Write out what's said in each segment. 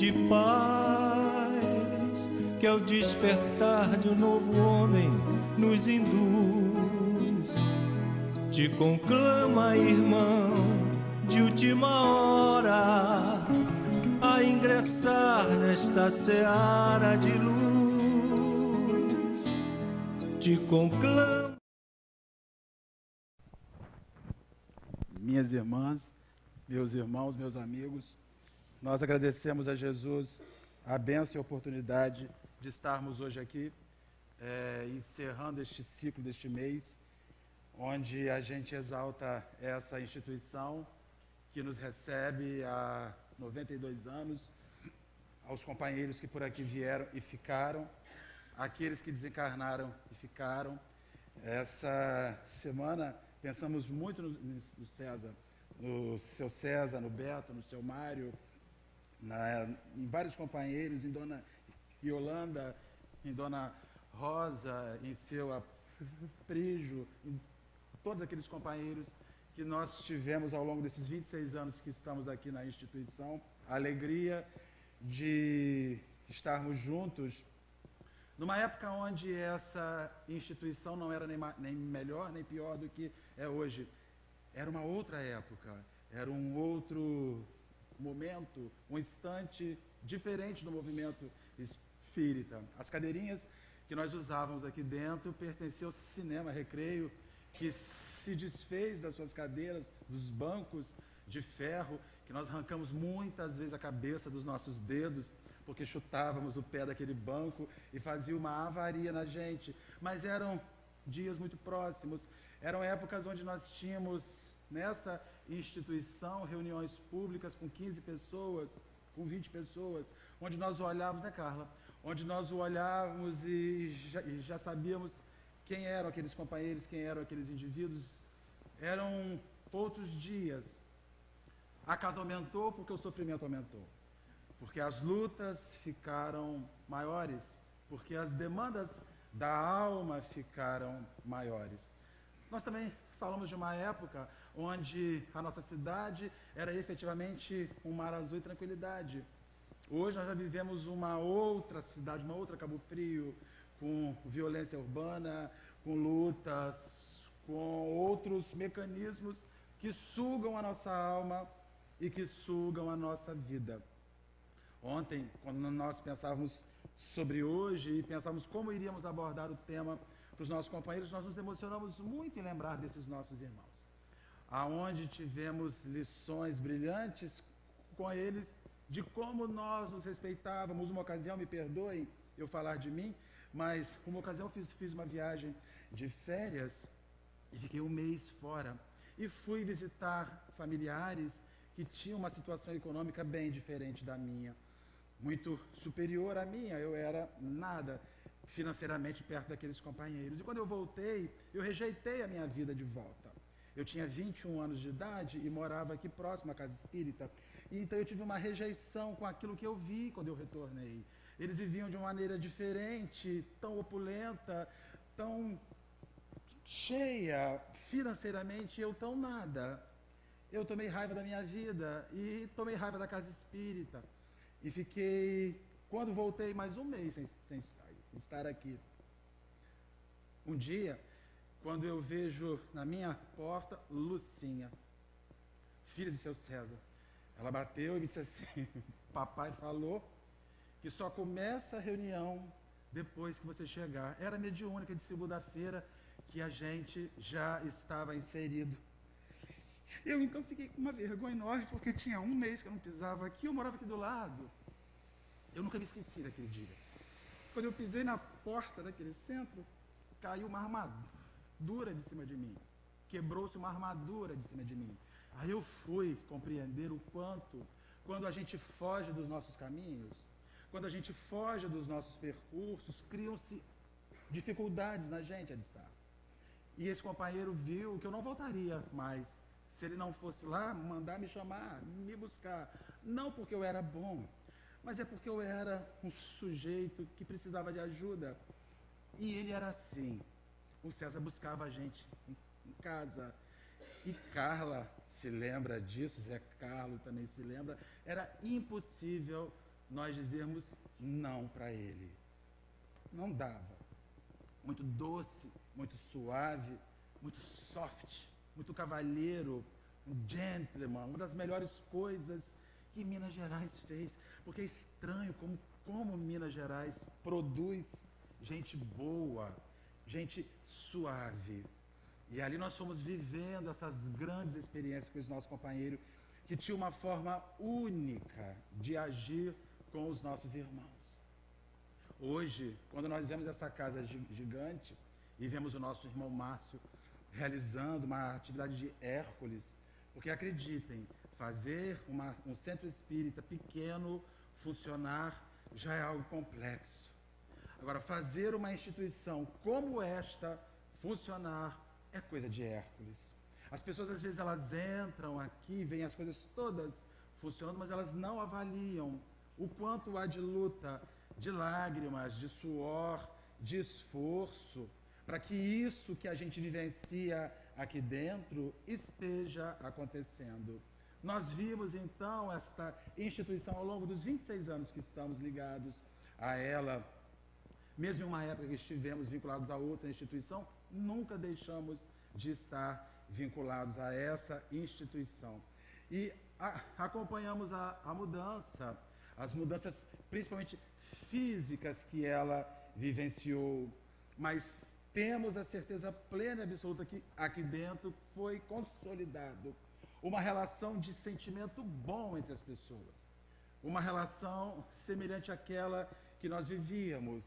de paz, que ao despertar de um novo homem nos induz. Te conclama, irmão, de última hora, a ingressar nesta seara de luz. Te conclama. Minhas irmãs, meus irmãos, meus amigos, nós agradecemos a Jesus a bênção e a oportunidade de estarmos hoje aqui, encerrando este ciclo deste mês, onde a gente exalta essa instituição que nos recebe há 92 anos, aos companheiros que por aqui vieram e ficaram, aqueles que desencarnaram e ficaram. Essa semana pensamos muito no César, no seu César, no Beto, no seu Mário, em vários companheiros, em Dona Yolanda, em Dona Rosa, em seu Aprígio, em todos aqueles companheiros que nós tivemos ao longo desses 26 anos que estamos aqui na instituição, a alegria de estarmos juntos numa época onde essa instituição não era nem melhor nem pior do que é hoje. Era uma outra época, era um outro momento, um instante diferente do movimento espírita. As cadeirinhas que nós usávamos aqui dentro pertenciam ao cinema recreio, que se desfez das suas cadeiras, dos bancos de ferro, que nós arrancamos muitas vezes a cabeça dos nossos dedos, porque chutávamos o pé daquele banco e fazia uma avaria na gente. Mas eram dias muito próximos, eram épocas onde nós tínhamos nessa instituição reuniões públicas com 15 pessoas, com 20 pessoas, onde nós olhávamos, né, Carla? Onde nós olhávamos e já sabíamos quem eram aqueles companheiros, quem eram aqueles indivíduos. Eram outros dias. A casa aumentou porque o sofrimento aumentou, porque as lutas ficaram maiores, porque as demandas da alma ficaram maiores. Nós também falamos de uma época onde a nossa cidade era efetivamente um mar azul e tranquilidade. Hoje nós já vivemos uma outra cidade, uma outra Cabo Frio, com violência urbana, com lutas, com outros mecanismos que sugam a nossa alma e que sugam a nossa vida. Ontem, quando nós pensávamos sobre hoje e pensávamos como iríamos abordar o tema para os nossos companheiros, nós nos emocionamos muito em lembrar desses nossos irmãos, aonde tivemos lições brilhantes com eles de como nós nos respeitávamos. Uma ocasião, me perdoem eu falar de mim, mas uma ocasião fiz uma viagem de férias e fiquei um mês fora e fui visitar familiares que tinham uma situação econômica bem diferente da minha, muito superior à minha. Eu era nada financeiramente perto daqueles companheiros. E quando eu voltei, eu rejeitei a minha vida de volta. Eu tinha 21 anos de idade e morava aqui próximo à casa espírita. E então eu tive uma rejeição com aquilo que eu vi quando eu retornei. Eles viviam de uma maneira diferente, tão opulenta, tão cheia financeiramente, eu tão nada. Eu tomei raiva da minha vida e tomei raiva da casa espírita. E fiquei, quando voltei, mais um mês sem estar aqui. Um dia, quando eu vejo na minha porta Lucinha, filha de seu César, ela bateu e me disse assim: papai falou que só começa a reunião depois que você chegar. Era mediúnica de segunda-feira que a gente já estava inserido. Eu então fiquei com uma vergonha enorme, porque tinha um mês que eu não pisava aqui, eu morava aqui do lado. Eu nunca me esqueci daquele dia. Quando eu pisei na porta daquele centro, caiu uma armadura de cima de mim. Quebrou-se uma armadura de cima de mim. Aí eu fui compreender o quanto, quando a gente foge dos nossos caminhos, quando a gente foge dos nossos percursos, criam-se dificuldades na gente a estar. E esse companheiro viu que eu não voltaria mais, se ele não fosse lá, mandar me chamar, me buscar. Não porque eu era bom, mas é porque eu era um sujeito que precisava de ajuda. E ele era assim. O César buscava a gente em casa. E Carla se lembra disso, Zé Carlos também se lembra. Era impossível nós dizermos não para ele. Não dava. Muito doce, muito suave, muito soft, muito cavalheiro, um gentleman, uma das melhores coisas que Minas Gerais fez. Porque é estranho como Minas Gerais produz gente boa, gente suave. E ali nós fomos vivendo essas grandes experiências com esse nosso companheiro, que tinha uma forma única de agir com os nossos irmãos. Hoje, quando nós vemos essa casa gigante e vemos o nosso irmão Márcio realizando uma atividade de Hércules, porque acreditem, fazer um centro espírita pequeno funcionar já é algo complexo. Agora, fazer uma instituição como esta funcionar é coisa de Hércules. As pessoas, às vezes, elas entram aqui, veem as coisas todas funcionando, mas elas não avaliam o quanto há de luta, de lágrimas, de suor, de esforço, para que isso que a gente vivencia aqui dentro esteja acontecendo. Nós vimos, então, esta instituição ao longo dos 26 anos que estamos ligados a ela. Mesmo em uma época que estivemos vinculados a outra instituição, nunca deixamos de estar vinculados a essa instituição. E acompanhamos a mudança, as mudanças principalmente físicas que ela vivenciou, mas temos a certeza plena e absoluta que aqui dentro foi consolidado uma relação de sentimento bom entre as pessoas, uma relação semelhante àquela que nós vivíamos,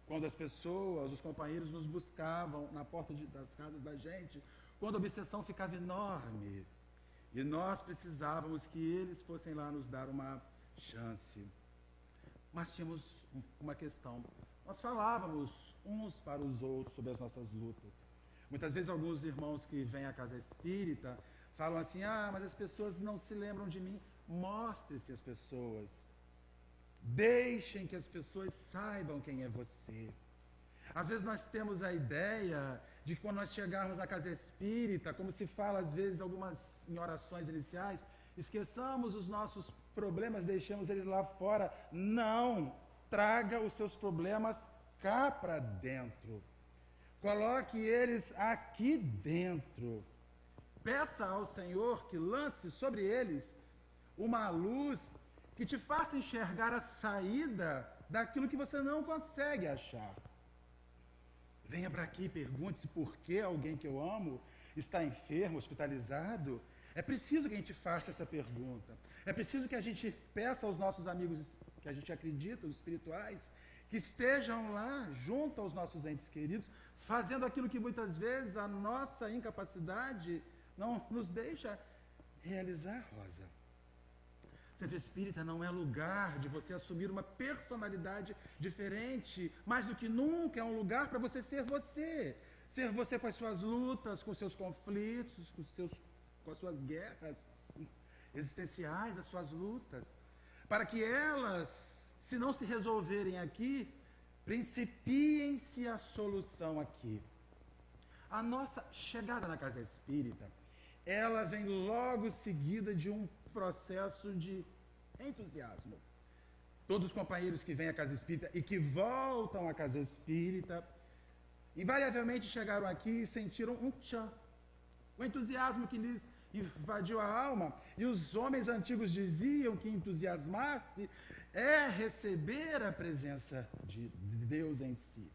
quando as pessoas, os companheiros nos buscavam na porta das casas da gente, quando a obsessão ficava enorme, e nós precisávamos que eles fossem lá nos dar uma chance. Mas tínhamos uma questão, nós falávamos uns para os outros sobre as nossas lutas. Muitas vezes alguns irmãos que vêm à casa espírita falam assim, mas as pessoas não se lembram de mim. Mostre-se às pessoas. Deixem que as pessoas saibam quem é você. Às vezes nós temos a ideia de que quando nós chegarmos à casa espírita, como se fala às vezes em orações iniciais, esqueçamos os nossos problemas, deixamos eles lá fora. Não! Traga os seus problemas cá para dentro. Coloque eles aqui dentro. Peça ao Senhor que lance sobre eles uma luz que te faça enxergar a saída daquilo que você não consegue achar. Venha para aqui e pergunte-se por que alguém que eu amo está enfermo, hospitalizado. É preciso que a gente faça essa pergunta. É preciso que a gente peça aos nossos amigos que a gente acredita, os espirituais, que estejam lá junto aos nossos entes queridos, fazendo aquilo que muitas vezes a nossa incapacidade não nos deixa realizar, Rosa. Centro espírita não é lugar de você assumir uma personalidade diferente, mais do que nunca é um lugar para você ser você. Ser você com as suas lutas, com seus conflitos, com as suas guerras existenciais, as suas lutas. Para que elas, se não se resolverem aqui, principiem-se a solução aqui. A nossa chegada na casa espírita, ela vem logo seguida de um processo de entusiasmo. Todos os companheiros que vêm à casa espírita e que voltam à casa espírita, invariavelmente chegaram aqui e sentiram um tchan, o entusiasmo que lhes invadiu a alma. E os homens antigos diziam que entusiasmar-se é receber a presença de Deus em si.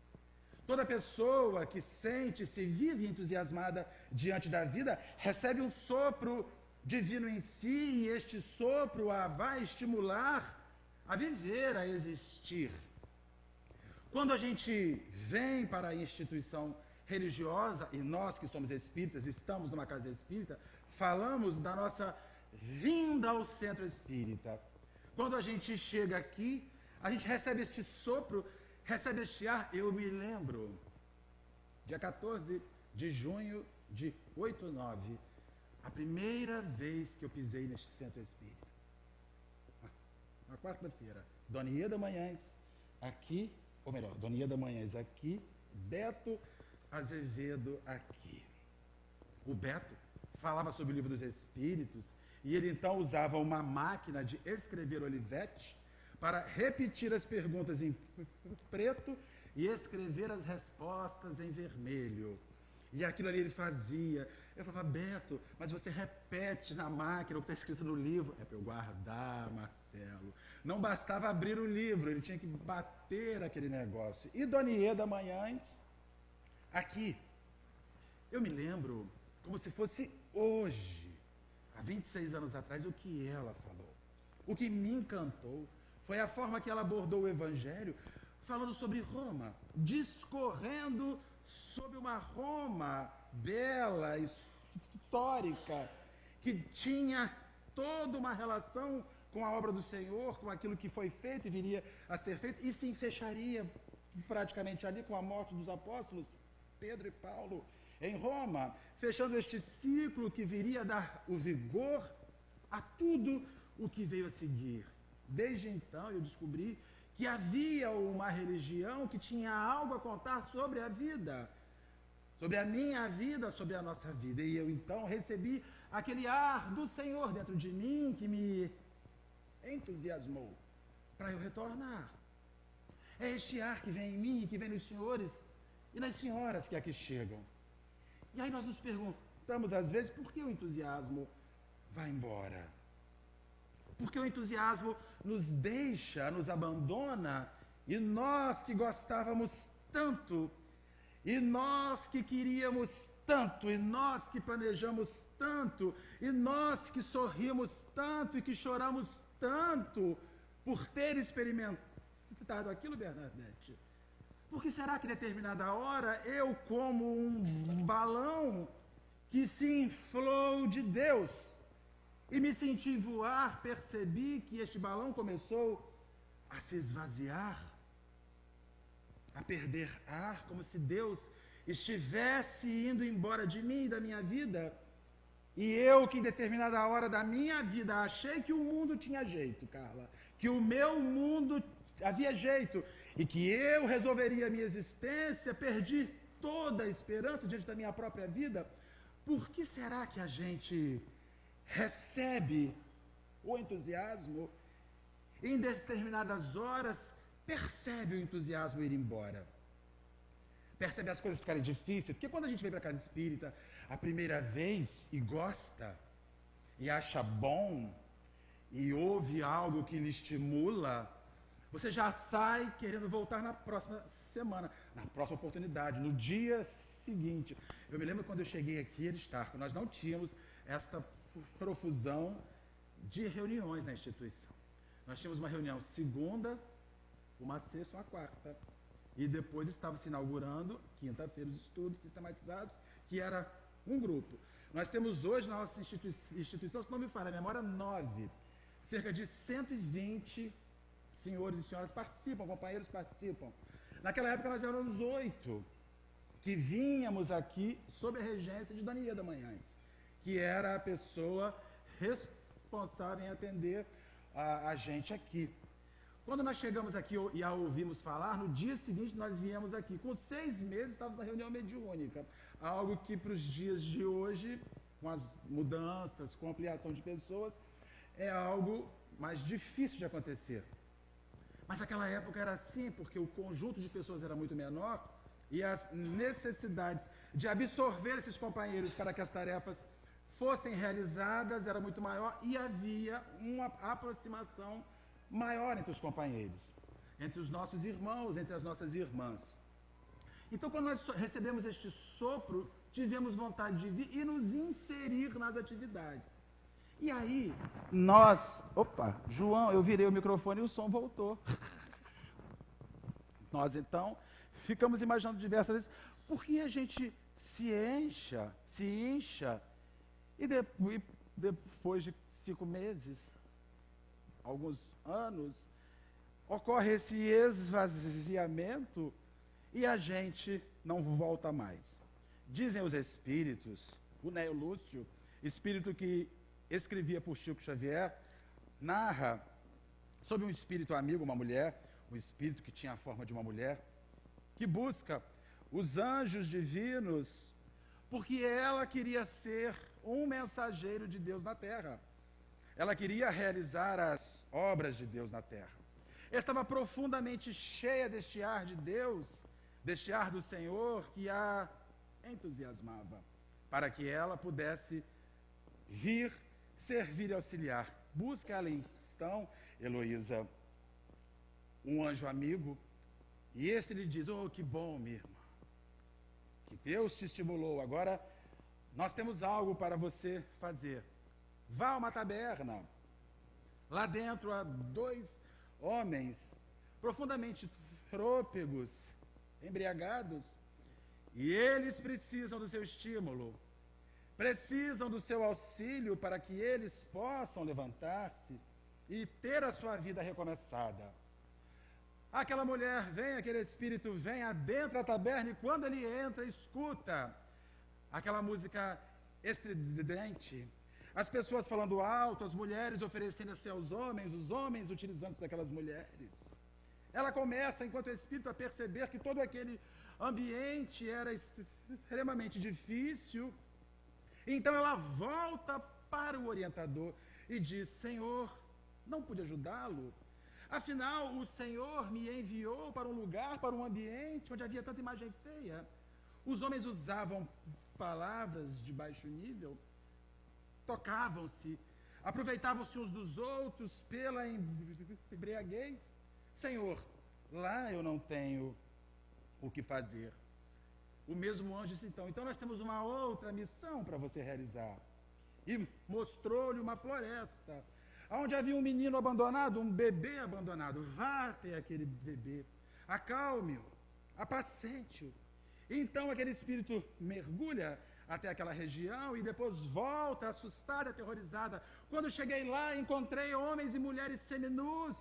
Toda pessoa que sente-se vive entusiasmada diante da vida, recebe um sopro divino em si, e este sopro a vai estimular a viver, a existir. Quando a gente vem para a instituição religiosa, e nós que somos espíritas, estamos numa casa espírita, falamos da nossa vinda ao centro espírita. Quando a gente chega aqui, a gente recebe este sopro, recebe este ar. Eu me lembro, dia 14 de junho de 89, a primeira vez que eu pisei neste centro espírita. Na quarta-feira, Dona Ieda Manhães aqui, ou melhor, Dona Ieda Manhães aqui, Beto Azevedo aqui. O Beto falava sobre o Livro dos Espíritos, e ele então usava uma máquina de escrever Olivetti para repetir as perguntas em preto e escrever as respostas em vermelho. E aquilo ali ele fazia. Eu falava, Beto, mas você repete na máquina o que está escrito no livro. É para eu guardar, Marcelo. Não bastava abrir o livro, ele tinha que bater aquele negócio. E Dona Ieda Manhães, aqui, eu me lembro como se fosse hoje, há 26 anos atrás, o que ela falou. O que me encantou foi a forma que ela abordou o Evangelho, falando sobre Roma, discorrendo sobre uma Roma bela, histórica, que tinha toda uma relação com a obra do Senhor, com aquilo que foi feito e viria a ser feito, e se fecharia praticamente ali com a morte dos apóstolos, Pedro e Paulo, em Roma, fechando este ciclo que viria a dar o vigor a tudo o que veio a seguir. Desde então eu descobri que havia uma religião que tinha algo a contar sobre a vida, sobre a minha vida, sobre a nossa vida. E eu então recebi aquele ar do Senhor dentro de mim que me entusiasmou para eu retornar. É este ar que vem em mim e que vem nos senhores e nas senhoras que aqui chegam. E aí nós nos perguntamos às vezes por que o entusiasmo vai embora? Por que o entusiasmo nos deixa, nos abandona, e nós que gostávamos tanto, e nós que queríamos tanto, e nós que planejamos tanto, e nós que sorrimos tanto e que choramos tanto por ter experimentado aquilo, Bernadette? Por que será que em determinada hora eu, como um balão que se inflou de Deus e me senti voar, percebi que este balão começou a se esvaziar, a perder ar, como se Deus estivesse indo embora de mim e da minha vida, e eu que em determinada hora da minha vida achei que o mundo tinha jeito, Carla, que o meu mundo havia jeito, e que eu resolveria a minha existência, perdi toda a esperança diante da minha própria vida. Por que será que a gente recebe o entusiasmo e em determinadas horas percebe o entusiasmo ir embora? Percebe as coisas ficarem difíceis? Porque quando a gente vem para a casa espírita a primeira vez e gosta, e acha bom, e ouve algo que lhe estimula, você já sai querendo voltar na próxima semana, na próxima oportunidade, no dia seguinte. Eu me lembro quando eu cheguei aqui em Aristarco, nós não tínhamos esta profusão de reuniões na instituição. Nós tínhamos uma reunião segunda, uma sexta, uma quarta. E depois estava se inaugurando, quinta-feira, os estudos sistematizados, que era um grupo. Nós temos hoje na nossa instituição, se não me falha a memória, 9. Cerca de 120 senhores e senhoras participam, companheiros participam. Naquela época nós éramos 8, que vínhamos aqui sob a regência de Dona Ieda Manhães, que era a pessoa responsável em atender a gente aqui. Quando nós chegamos aqui e a ouvimos falar, no dia seguinte nós viemos aqui. Com 6 meses estávamos na reunião mediúnica, algo que para os dias de hoje, com as mudanças, com a ampliação de pessoas, é algo mais difícil de acontecer. Mas naquela época era assim, porque o conjunto de pessoas era muito menor e as necessidades de absorver esses companheiros para que as tarefas fossem realizadas era muito maior e havia uma aproximação maior entre os companheiros, entre os nossos irmãos, entre as nossas irmãs. Então, quando nós recebemos este sopro, tivemos vontade de vir e nos inserir nas atividades. E aí, João, eu virei o microfone e o som voltou. Nós, então, ficamos imaginando diversas vezes, por que a gente se incha, e depois de 5 meses, alguns anos, ocorre esse esvaziamento e a gente não volta mais. Dizem os espíritos, o Neo Lúcio, espírito que escrevia por Chico Xavier, narra sobre um espírito amigo, uma mulher, um espírito que tinha a forma de uma mulher, que busca os anjos divinos porque ela queria ser um mensageiro de Deus na Terra. Ela queria realizar as obras de Deus na Terra. estava profundamente cheia deste ar de Deus, deste ar do Senhor que a entusiasmava, para que ela pudesse vir servir e auxiliar. Busca ela então, Heloísa, um anjo amigo, e esse lhe diz: oh, que bom, minha irmã, que Deus te estimulou, agora nós temos algo para você fazer. Vá a uma taberna, lá dentro há 2 homens profundamente trôpegos, embriagados, e eles precisam do seu estímulo, precisam do seu auxílio para que eles possam levantar-se e ter a sua vida recomeçada. Aquela mulher vem, aquele espírito vem, adentra a taberna, e quando ele entra, escuta aquela música estridente, as pessoas falando alto, as mulheres oferecendo-se aos homens, os homens utilizando-se daquelas mulheres. Ela começa, enquanto espírito, a perceber que todo aquele ambiente era extremamente difícil. Então ela volta para o orientador e diz: Senhor, não pude ajudá-lo. Afinal, o Senhor me enviou para um lugar, para um ambiente onde havia tanta imagem feia. Os homens usavam palavras de baixo nível, tocavam-se, aproveitavam-se uns dos outros pela embriaguez. Senhor, lá eu não tenho o que fazer. O mesmo anjo disse: então nós temos uma outra missão para você realizar. E mostrou-lhe uma floresta, onde havia um menino abandonado, um bebê abandonado. Vá até aquele bebê, acalme-o, apacente-o. Então aquele espírito mergulha até aquela região e depois volta, assustada, aterrorizada. Quando cheguei lá, encontrei homens e mulheres seminus,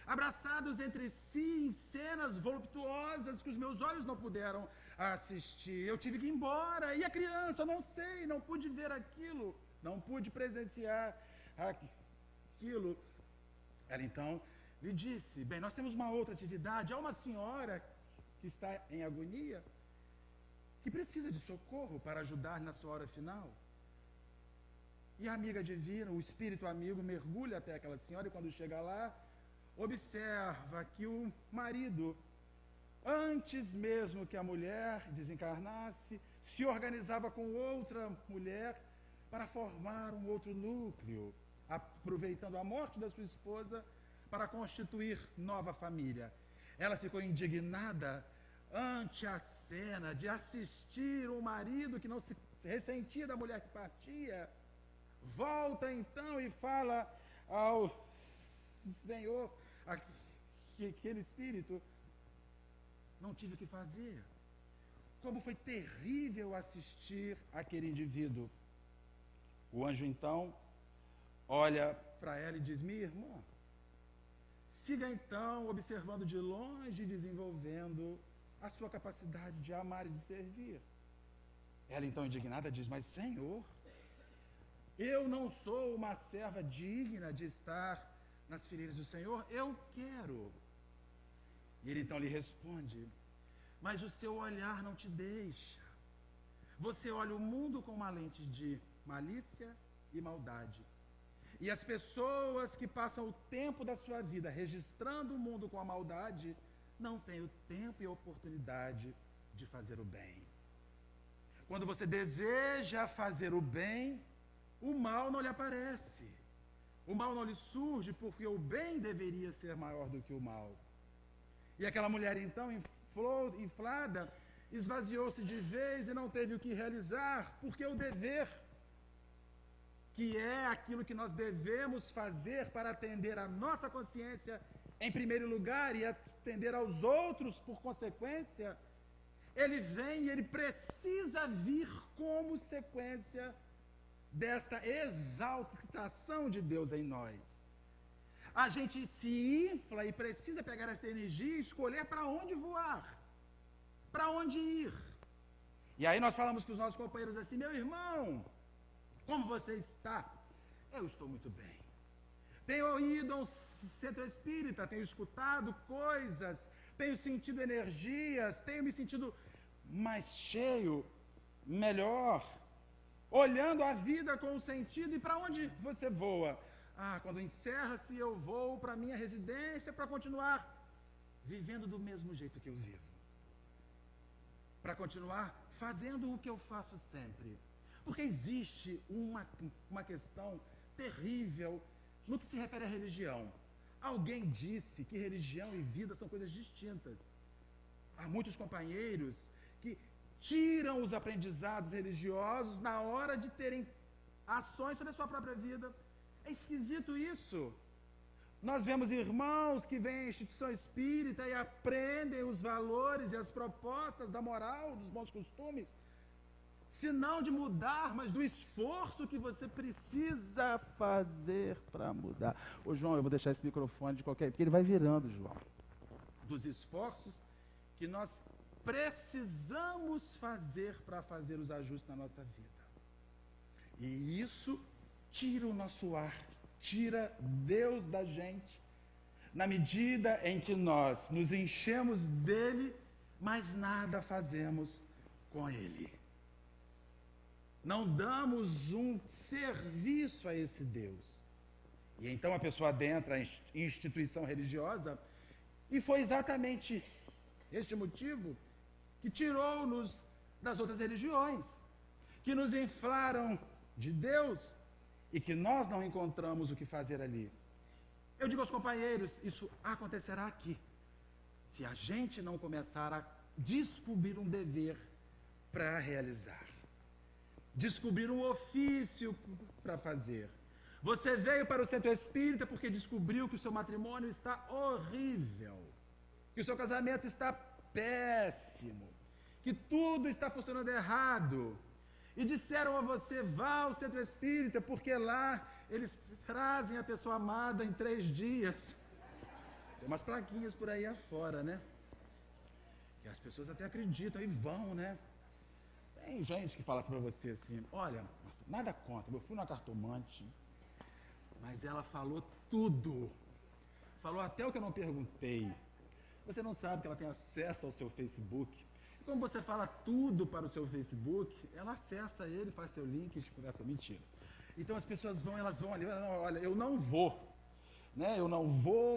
abraçados entre si em cenas voluptuosas que os meus olhos não puderam assistir. Eu tive que ir embora. E a criança? Não sei, não pude ver aquilo, não pude presenciar aquilo. Ela então lhe disse: bem, nós temos uma outra atividade. Há uma senhora que está em agonia, que precisa de socorro para ajudar na sua hora final. E a amiga divina, o espírito amigo, mergulha até aquela senhora, e quando chega lá, observa que o marido, antes mesmo que a mulher desencarnasse, se organizava com outra mulher para formar um outro núcleo, aproveitando a morte da sua esposa para constituir nova família. Ela ficou indignada ante a cena de assistir um marido que não se ressentia da mulher que partia. Volta então e fala ao Senhor, aquele espírito: não tive o que fazer. Como foi terrível assistir aquele indivíduo. O anjo então olha para ela e diz: minha irmã, siga então observando de longe e desenvolvendo a sua capacidade de amar e de servir. Ela então, indignada, diz: mas Senhor, eu não sou uma serva digna de estar nas fileiras do Senhor, eu quero. E ele então lhe responde: mas o seu olhar não te deixa. Você olha o mundo com uma lente de malícia e maldade. E as pessoas que passam o tempo da sua vida registrando o mundo com a maldade não têm o tempo e a oportunidade de fazer o bem. Quando você deseja fazer o bem, o mal não lhe aparece. O mal não lhe surge porque o bem deveria ser maior do que o mal. E aquela mulher então, inflada, esvaziou-se de vez e não teve o que realizar, porque o dever, que é aquilo que nós devemos fazer para atender a nossa consciência em primeiro lugar e atender aos outros por consequência, ele vem e ele precisa vir como sequência desta exaltação de Deus em nós. A gente se infla e precisa pegar essa energia e escolher para onde voar, para onde ir. E aí nós falamos para os nossos companheiros assim: meu irmão, como você está? Eu estou muito bem. Tenho ido a um centro espírita, tenho escutado coisas, tenho sentido energias, tenho me sentido mais cheio, melhor, olhando a vida com sentido. E para onde você voa? quando encerra-se eu vou para a minha residência para continuar vivendo do mesmo jeito que eu vivo. Para continuar fazendo o que eu faço sempre. Porque existe uma questão terrível no que se refere à religião. Alguém disse que religião e vida são coisas distintas. Há muitos companheiros que tiram os aprendizados religiosos na hora de terem ações sobre a sua própria vida. É esquisito isso. Nós vemos irmãos que vêm à instituição espírita e aprendem os valores e as propostas da moral, dos bons costumes, se não de mudar, mas do esforço que você precisa fazer para mudar. Ô João, eu vou deixar esse microfone de qualquer... porque ele vai virando, João. Dos esforços que nós precisamos fazer para fazer os ajustes na nossa vida. E isso tira o nosso ar, tira Deus da gente, na medida em que nós nos enchemos dele, mas nada fazemos com ele. Não damos um serviço a esse Deus. E então a pessoa adentra em instituição religiosa, e foi exatamente este motivo que tirou-nos das outras religiões, que nos inflaram de Deus e que nós não encontramos o que fazer ali. Eu digo aos companheiros, isso acontecerá aqui, se a gente não começar a descobrir um dever para realizar. Descobrir um ofício para fazer. Você veio para o centro espírita porque descobriu que o seu matrimônio está horrível, que o seu casamento está péssimo, que tudo está funcionando errado. E disseram a você, vá ao centro espírita, porque lá eles trazem a pessoa amada em 3 dias. Tem umas plaquinhas por aí afora, né? Que as pessoas até acreditam e vão, né? Tem gente que fala assim para você assim, olha, nada contra, eu fui numa cartomante, mas ela falou tudo. Falou até o que eu não perguntei. Você não sabe que ela tem acesso ao seu Facebook. E como você fala tudo para o seu Facebook, ela acessa ele, faz seu link e te conversa. Mentira. Então as pessoas vão, elas vão ali, olha, eu não vou, né? Eu não vou,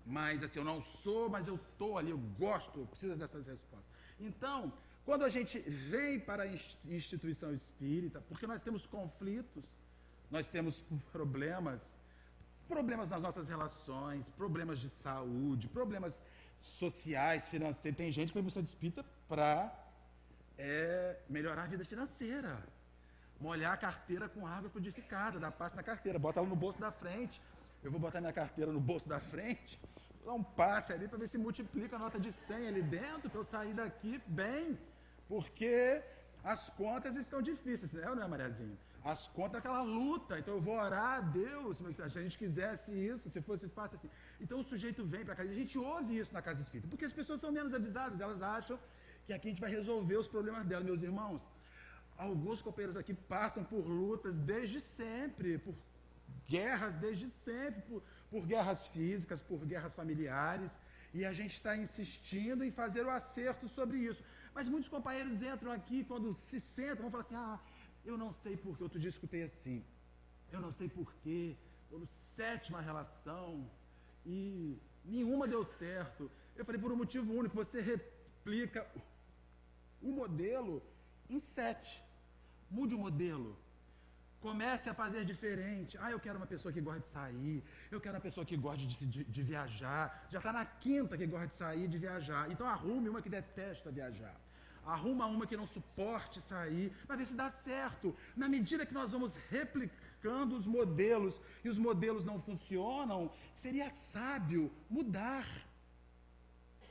mas assim, eu não sou, mas eu estou ali, eu gosto, eu preciso dessas respostas. Então, quando a gente vem para a instituição espírita, porque nós temos conflitos, nós temos problemas nas nossas relações, problemas de saúde, problemas sociais, financeiros. Tem gente que vai para o centro espírita para melhorar a vida financeira, molhar a carteira com água fluidificada, dar passe na carteira, bota ela no bolso da frente. Eu vou botar minha carteira no bolso da frente, dar um passe ali para ver se multiplica a nota de 100 ali dentro, para eu sair daqui bem. Porque as contas estão difíceis, não é, Mariazinha? As contas é aquela luta, então eu vou orar a Deus, se a gente quisesse isso, se fosse fácil assim. Então o sujeito vem para cá, e a gente ouve isso na casa espírita, porque as pessoas são menos avisadas, elas acham que aqui a gente vai resolver os problemas delas. Meus irmãos, alguns companheiros aqui passam por lutas desde sempre, por guerras desde sempre, por guerras físicas, por guerras familiares, e a gente está insistindo em fazer o acerto sobre isso. Mas muitos companheiros entram aqui, quando se sentam, vão falar assim, eu não sei porquê, outro dia escutei assim, eu não sei porquê, estou na 7ª relação, e nenhuma deu certo. Eu falei, por um motivo único, você replica o modelo em 7. Mude o modelo. Comece a fazer diferente. Eu quero uma pessoa que gosta de sair, eu quero uma pessoa que gosta de viajar, já está na 5ª que gosta de sair e de viajar. Então arrume uma que detesta viajar. Arruma uma que não suporte sair, para ver se dá certo. Na medida que nós vamos replicando os modelos, e os modelos não funcionam, seria sábio mudar.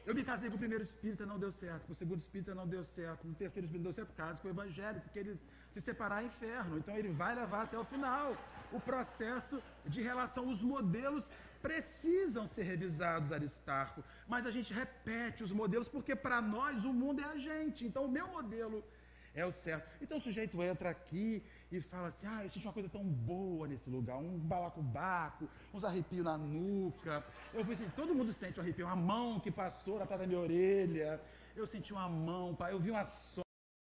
Eu me casei com o primeiro espírita, não deu certo. Com o segundo espírita, não deu certo. Com o terceiro espírita, não deu certo. Caso com o evangélico, porque ele se separar é inferno. Então ele vai levar até o final o processo de relação. Os modelos precisam ser revisados, Aristarco, mas a gente repete os modelos porque para nós o mundo é a gente. Então o meu modelo é o certo. Então o sujeito entra aqui e fala assim, eu senti uma coisa tão boa nesse lugar, um balacobaco, uns arrepios na nuca. Eu fui assim, todo mundo sente um arrepio, uma mão que passou atrás da minha orelha, eu senti uma mão, eu vi uma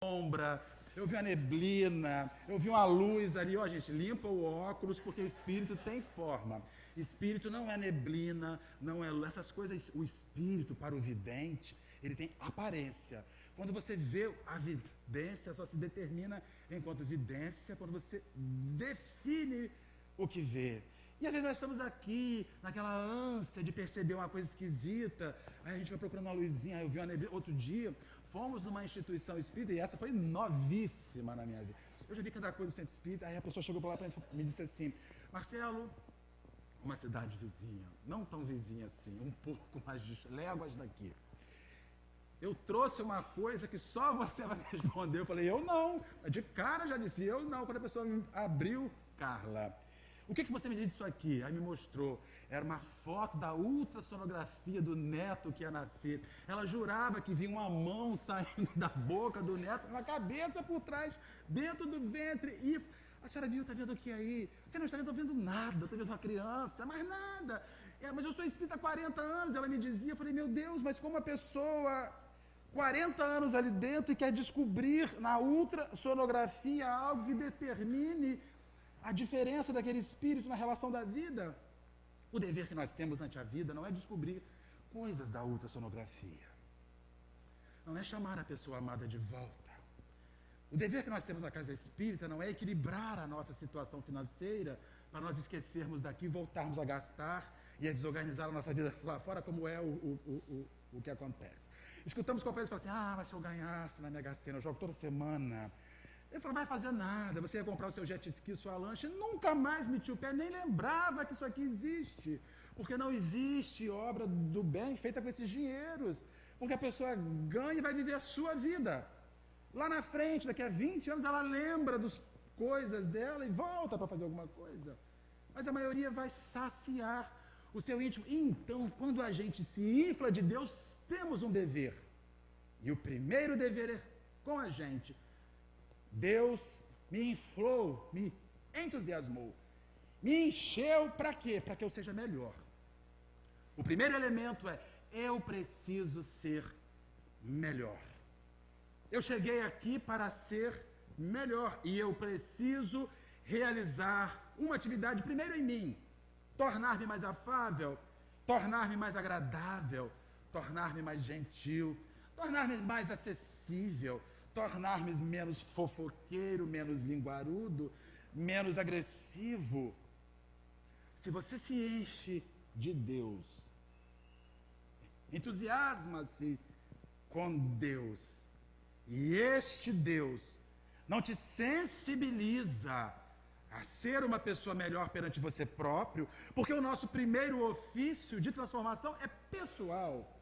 sombra, eu vi uma neblina, eu vi uma luz ali. Ó, gente, limpa o óculos, porque o espírito tem forma. Espírito não é neblina, não é essas coisas. O espírito, para o vidente, ele tem aparência. Quando você vê a vidência, só se determina enquanto vidência, quando você define o que vê. E às vezes nós estamos aqui, naquela ânsia de perceber uma coisa esquisita, aí a gente vai procurando uma luzinha, eu vi uma neblina. Outro dia, fomos numa instituição espírita, e essa foi novíssima na minha vida. Eu já vi cada coisa do centro espírita, aí a pessoa chegou para lá e me disse assim: Marcelo, uma cidade vizinha, não tão vizinha assim, um pouco mais de léguas daqui. Eu trouxe uma coisa que só você vai me responder. Eu falei, eu não. De cara já disse, eu não. Quando a pessoa me abriu, Carla, o que você me diz disso aqui? Aí me mostrou. Era uma foto da ultrassonografia do neto que ia nascer. Ela jurava que vinha uma mão saindo da boca do neto, uma cabeça por trás, dentro do ventre. E a senhora viu, está vendo o que aí? Você não está vendo, eu estou vendo nada. Estou vendo uma criança, mais nada. Mas eu sou espírita há 40 anos. Ela me dizia, eu falei, meu Deus, mas como a pessoa... 40 anos ali dentro e quer descobrir na ultrassonografia algo que determine a diferença daquele espírito na relação da vida. O dever que nós temos ante a vida não é descobrir coisas da ultrassonografia. Não é chamar a pessoa amada de volta. O dever que nós temos na casa espírita não é equilibrar a nossa situação financeira para nós esquecermos daqui e voltarmos a gastar e a desorganizar a nossa vida lá fora, como é o que acontece. Escutamos companheiros falar assim, mas se eu ganhasse na Mega Sena, eu jogo toda semana. Ele falou, não vai fazer nada, você ia comprar o seu jet ski, sua lancha, nunca mais metia o pé, nem lembrava que isso aqui existe. Porque não existe obra do bem feita com esses dinheiros. Porque a pessoa ganha e vai viver a sua vida. Lá na frente, daqui a 20 anos, ela lembra das coisas dela e volta para fazer alguma coisa. Mas a maioria vai saciar o seu íntimo. Então, quando a gente se infla de Deus, temos um dever. E o primeiro dever é com a gente. Deus me inflou, me entusiasmou, me encheu para quê? Para que eu seja melhor. O primeiro elemento é, eu preciso ser melhor. Eu cheguei aqui para ser melhor e eu preciso realizar uma atividade primeiro em mim, tornar-me mais afável, tornar-me mais agradável, tornar-me mais gentil, tornar-me mais acessível, tornar-me menos fofoqueiro, menos linguarudo, menos agressivo. Se você se enche de Deus, entusiasma-se com Deus, e este Deus não te sensibiliza a ser uma pessoa melhor perante você próprio, porque o nosso primeiro ofício de transformação é pessoal.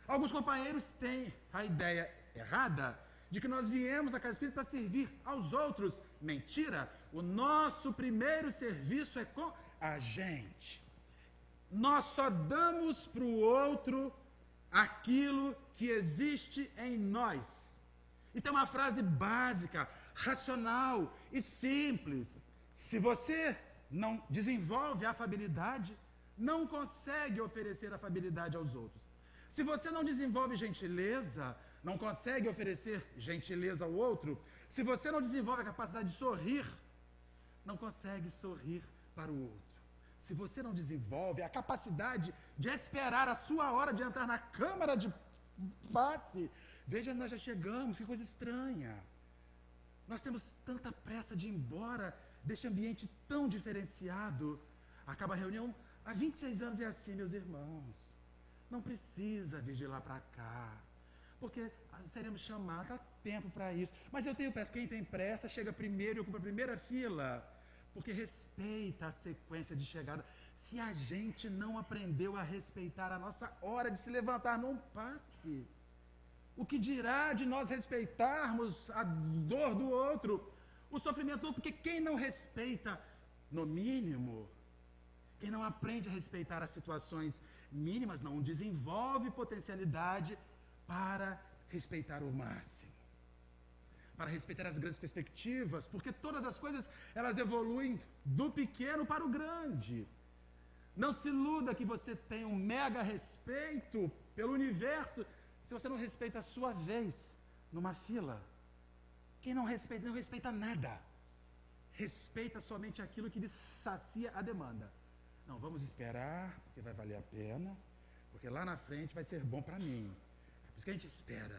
Alguns companheiros têm a ideia errada de que nós viemos à casa espírita para servir aos outros. Mentira! O nosso primeiro serviço é com a gente. Nós só damos para o outro aquilo que existe em nós. Isso é uma frase básica, racional e simples. Se você não desenvolve afabilidade, não consegue oferecer afabilidade aos outros. Se você não desenvolve gentileza, não consegue oferecer gentileza ao outro. Se você não desenvolve a capacidade de sorrir, não consegue sorrir para o outro. Se você não desenvolve a capacidade de esperar a sua hora de entrar na câmara de passe, veja, nós já chegamos, que coisa estranha. Nós temos tanta pressa de ir embora deste ambiente tão diferenciado. Acaba a reunião, há 26 anos é assim, meus irmãos. Não precisa vir de lá para cá, porque seremos chamados, há tempo para isso. Mas eu tenho pressa, quem tem pressa chega primeiro e ocupa a primeira fila, porque respeita a sequência de chegada. Se a gente não aprendeu a respeitar a nossa hora de se levantar num passe, o que dirá de nós respeitarmos a dor do outro, o sofrimento do outro? Porque quem não respeita, no mínimo, quem não aprende a respeitar as situações mínimas, não desenvolve potencialidade para respeitar o máximo, para respeitar as grandes perspectivas, porque todas as coisas, elas evoluem do pequeno para o grande. Não se iluda que você tem um mega respeito pelo universo, se você não respeita a sua vez numa fila. Quem não respeita nada. Respeita somente aquilo que lhe sacia a demanda. Não, vamos esperar, porque vai valer a pena, porque lá na frente vai ser bom para mim. É por isso que a gente espera.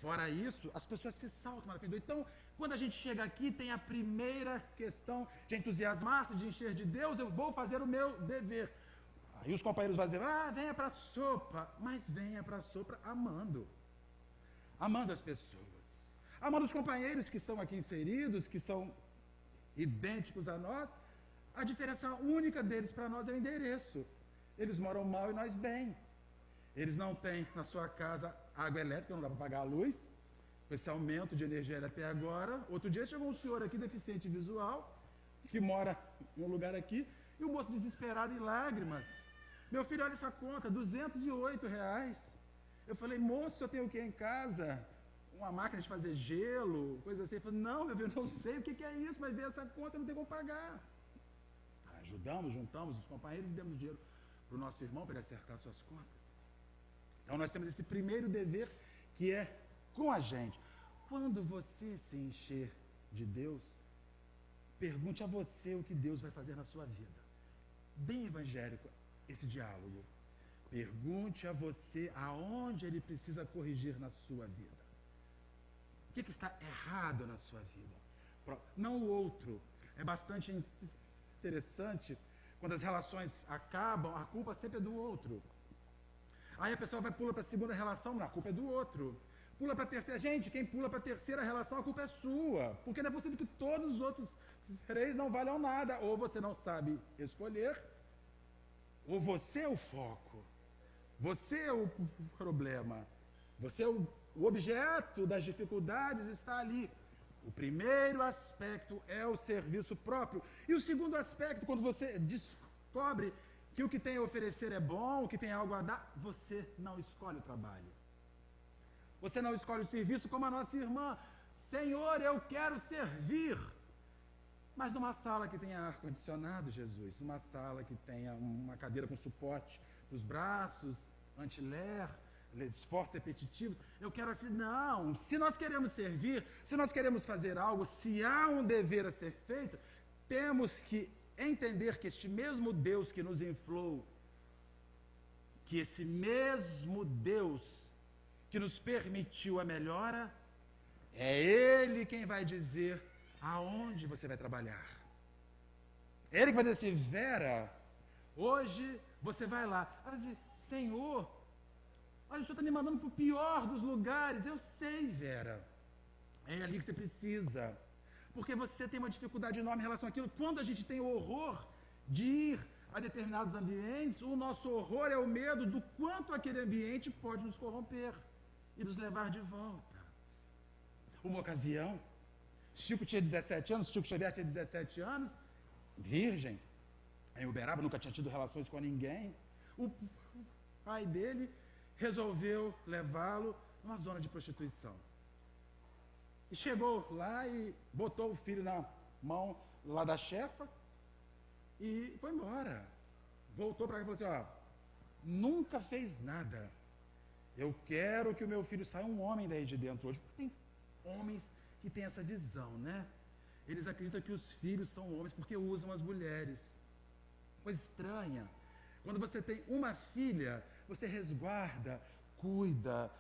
Fora isso, as pessoas se saltam na frente. Então, quando a gente chega aqui, tem a primeira questão de entusiasmar-se, de encher de Deus, eu vou fazer o meu dever. Aí os companheiros vão dizer, venha para a sopa, mas venha para a sopa amando. Amando as pessoas. Amando os companheiros que estão aqui inseridos, que são idênticos a nós. A diferença única deles para nós é o endereço. Eles moram mal e nós bem. Eles não têm na sua casa água elétrica, não dá para pagar a luz. Com esse aumento de energia até agora. Outro dia chegou um senhor aqui, deficiente visual, que mora em um lugar aqui, e o moço desesperado em lágrimas. Meu filho, olha essa conta, R$208. Eu falei, moço, eu tenho o que em casa? Uma máquina de fazer gelo, coisa assim. Ele falou, não, meu filho, eu não sei o que é isso, mas vê essa conta, não tem como pagar. Ajudamos, juntamos os companheiros e demos dinheiro para o nosso irmão para ele acertar suas contas. Então nós temos esse primeiro dever que é com a gente. Quando você se encher de Deus, pergunte a você o que Deus vai fazer na sua vida. Bem evangélico esse diálogo. Pergunte a você aonde ele precisa corrigir na sua vida. O que está errado na sua vida? Não o outro. É bastante interessante, quando as relações acabam, a culpa sempre é do outro. Aí a pessoa pula para a segunda relação, a culpa é do outro. Pula para a terceira. Gente, quem pula para a terceira relação, a culpa é sua. Porque não é possível que todos os outros 3 não valham nada. Ou você não sabe escolher, ou você é o foco. Você é o problema. Você é o objeto das dificuldades, está ali. O primeiro aspecto é o serviço próprio. E o segundo aspecto, quando você descobre que o que tem a oferecer é bom, o que tem algo a dar, você não escolhe o trabalho. Você não escolhe o serviço como a nossa irmã. Senhor, eu quero servir. Mas numa sala que tenha ar-condicionado, Jesus, uma sala que tenha uma cadeira com suporte para os braços, anti-ler, esforços repetitivos, eu quero assim, não, se nós queremos servir, se nós queremos fazer algo, se há um dever a ser feito, temos que entender que este mesmo Deus que nos inflou, que esse mesmo Deus que nos permitiu a melhora, é Ele quem vai dizer aonde você vai trabalhar. É Ele que vai dizer assim, Vera, hoje você vai lá. Vai dizer, Senhor, olha, o Senhor está me mandando para o pior dos lugares. Eu sei, Vera. É ali que você precisa. Porque você tem uma dificuldade enorme em relação àquilo. Quando a gente tem o horror de ir a determinados ambientes, o nosso horror é o medo do quanto aquele ambiente pode nos corromper e nos levar de volta. Uma ocasião, Chico tinha 17 anos, Chico Xavier tinha 17 anos, virgem, em Uberaba, nunca tinha tido relações com ninguém. O pai dele resolveu levá-lo numa zona de prostituição. E chegou lá e botou o filho na mão lá da chefa e foi embora. Voltou para cá e falou assim, nunca fez nada. Eu quero que o meu filho saia um homem daí de dentro hoje. Porque tem homens que têm essa visão, né? Eles acreditam que os filhos são homens porque usam as mulheres. Coisa estranha. Quando você tem uma filha, você resguarda, cuida,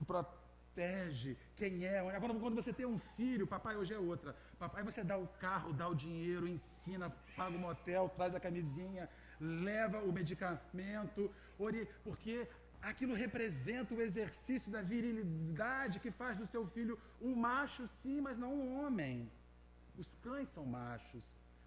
protege quem é. Quando você tem um filho, papai hoje é outra. Papai, você dá o carro, dá o dinheiro, ensina, paga o motel, traz a camisinha, leva o medicamento, porque aquilo representa o exercício da virilidade que faz do seu filho um macho, sim, mas não um homem. Os cães são machos,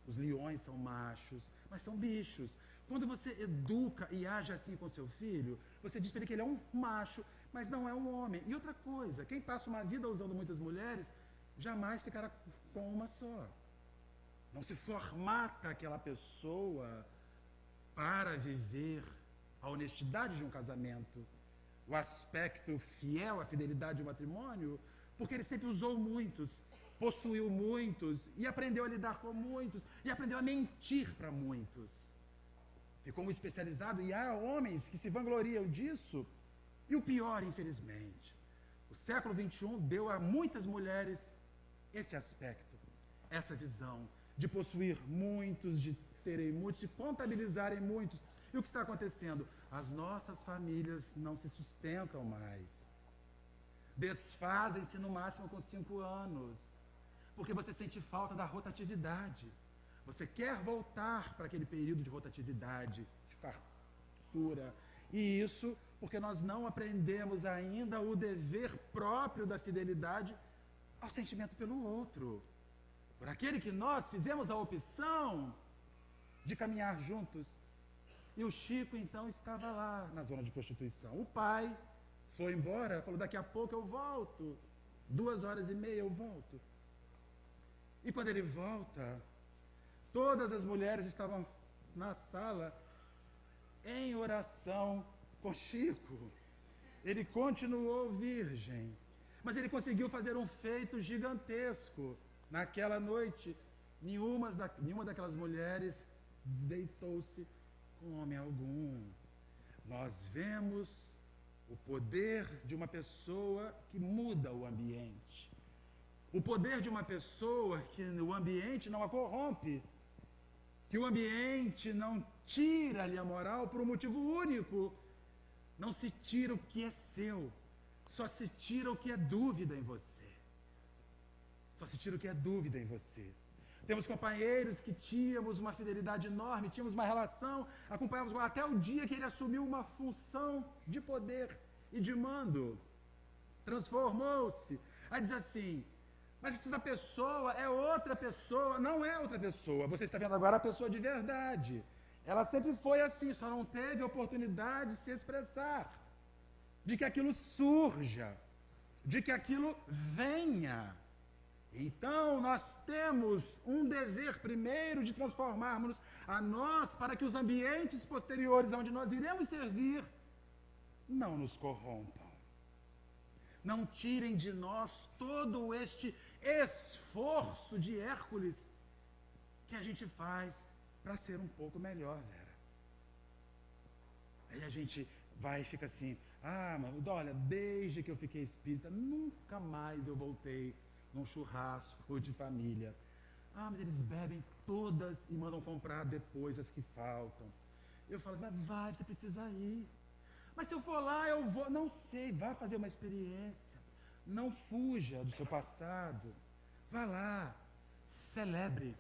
os leões são machos, mas são bichos. Quando você educa e age assim com seu filho, você diz para ele que ele é um macho, mas não é um homem. E outra coisa, quem passa uma vida usando muitas mulheres, jamais ficará com uma só. Não se formata aquela pessoa para viver a honestidade de um casamento, o aspecto fiel, a fidelidade do matrimônio, porque ele sempre usou muitos, possuiu muitos, e aprendeu a lidar com muitos, e aprendeu a mentir para muitos. Ficou um especializado, e há homens que se vangloriam disso, e o pior, infelizmente, o século XXI deu a muitas mulheres esse aspecto, essa visão de possuir muitos, de terem muitos, de contabilizarem muitos. E o que está acontecendo? As nossas famílias não se sustentam mais. Desfazem-se no máximo com 5 anos, porque você sente falta da rotatividade. Você quer voltar para aquele período de rotatividade, de fartura. E isso porque nós não aprendemos ainda o dever próprio da fidelidade ao sentimento pelo outro. Por aquele que nós fizemos a opção de caminhar juntos. E o Chico, então, estava lá na zona de prostituição. O pai foi embora, falou, daqui a pouco eu volto. 2h30 eu volto. E quando ele volta, todas as mulheres estavam na sala em oração com Chico. Ele continuou virgem, mas ele conseguiu fazer um feito gigantesco. Naquela noite, nenhuma daquelas mulheres deitou-se com homem algum. Nós vemos o poder de uma pessoa que muda o ambiente. O poder de uma pessoa que o ambiente não a corrompe. Que o ambiente não tira-lhe a moral por um motivo único. Não se tira o que é seu. Só se tira o que é dúvida em você. Só se tira o que é dúvida em você. Temos companheiros que tínhamos uma fidelidade enorme, tínhamos uma relação, acompanhávamos até o dia que ele assumiu uma função de poder e de mando. Transformou-se. Aí diz assim, mas essa pessoa é outra pessoa, não é outra pessoa. Você está vendo agora a pessoa de verdade. Ela sempre foi assim, só não teve oportunidade de se expressar. De que aquilo surja, de que aquilo venha. Então, nós temos um dever primeiro de transformarmos a nós para que os ambientes posteriores onde nós iremos servir não nos corrompam. Não tirem de nós todo este esforço de Hércules que a gente faz para ser um pouco melhor, Vera. Aí a gente vai e fica assim, mas olha, desde que eu fiquei espírita, nunca mais eu voltei num churrasco de família. Mas eles bebem todas e mandam comprar depois as que faltam. Eu falo, mas vai, você precisa ir. Mas se eu for lá, eu vou. Não sei, vá fazer uma experiência. Não fuja do seu passado. Vá lá, celebre.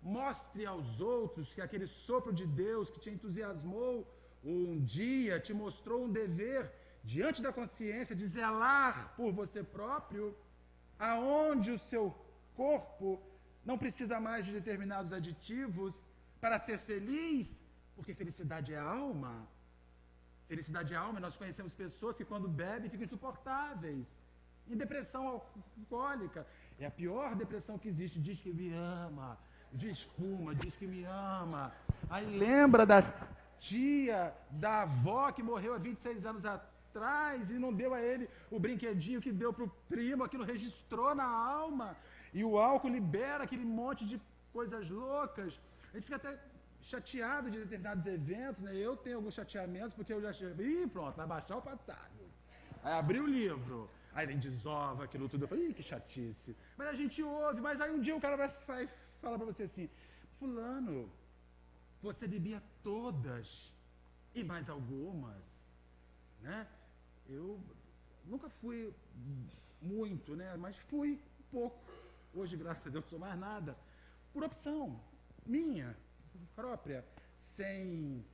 Mostre aos outros que aquele sopro de Deus que te entusiasmou um dia, te mostrou um dever diante da consciência de zelar por você próprio, aonde o seu corpo não precisa mais de determinados aditivos para ser feliz, porque felicidade é alma. Felicidade é alma, nós conhecemos pessoas que quando bebem ficam insuportáveis, em depressão alcoólica. É a pior depressão que existe, diz que me ama, fuma, diz que me ama. Aí lembra da tia, da avó que morreu há 26 anos atrás e não deu a ele o brinquedinho que deu para o primo, aquilo registrou na alma. E o álcool libera aquele monte de coisas loucas. A gente fica até chateado de determinados eventos, né? Eu tenho alguns chateamentos porque eu já cheguei, pronto, vai baixar o passado. Aí abri o livro, aí vem desova aquilo tudo. Eu falei, que chatice. Mas a gente ouve, mas aí um dia o cara vai falar para você assim, fulano, você bebia todas e mais algumas, né? Eu nunca fui muito, né? Mas fui um pouco. Hoje, graças a Deus, não sou mais nada. Por opção minha, própria, sem